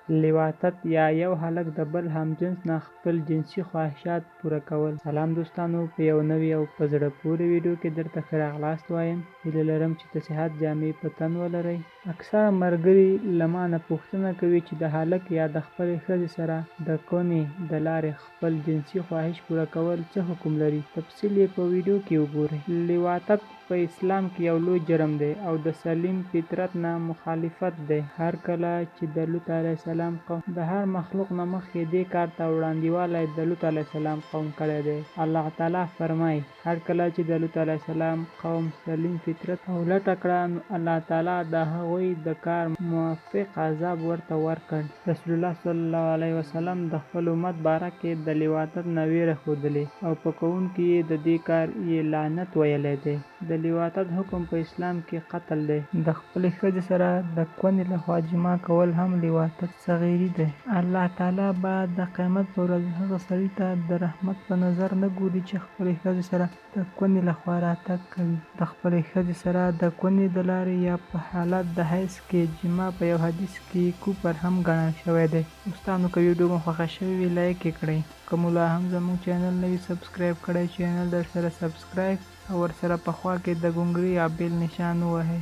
لواطت یا یو هلک د بل همجنس نه خپل جنسي خواهشات پوره کول. سلام دوستانو، په یو نوي او په زړه پورې ویډیو کې درته ښه راغلاست وایم. هیله لرم چې د صحت جامې په تن ولرئ. اکثره ملګري له ما نه پوښتنه کوي چې د هلک یا د خپلې ښځې سره د کونې د لارې خپل جنسي خواهش پوره کول څه حکم لري. تفصیل یې په ویډیو کې وګورئ. لواطت په اسلام کې یو لوی جرم دی او د سلیم فطرت نه مخالفت دی. هر کله چې د لوط علیه السلام قوم د هر مخلوق نه مخکې دې کار ته وړاندیوالی د لوط علیه السلام قوم کړی دی. الله تعالی فرمایي هر کله چې د لوط علیه السلام قوم سلیم فطرت او لټه کړه نو الله تعالی د هغوی د کار موافق عذاب ورته ورکړ. رسول الله صلی الله علیه وسلم د خپل امت باره کې د لواطت نه ویره ښودلې او په کوونکي یې د دې کار یې لعنت ویلی دی. د لواطت حکم په اسلام کې قتل دی. د خپلې ښځې سره د کونې لخوا جماع کول هم لواطت صغیري دی. الله تعالی به د قیامت په ورځ هغه سړي ته د رحمت په نظر نه ګوري چې خپلې ښځې سره د کونې لخوا راتګ کوي. د خپلې ښځې سره د کونې د لارې یا په حالت د حیض کې جماع په یو حدیث کې کفر هم ګڼل شوی دی. دوستانو، که ویډیو مو خوښه شوې وي لایک یې کړئ. که مو لا هم زموږ چینل نه وي سبسکرایب کړی، چینل در سره سبسکرایب او ورسره په خوا کې د ګونګري یا بیل نشان ووهئ.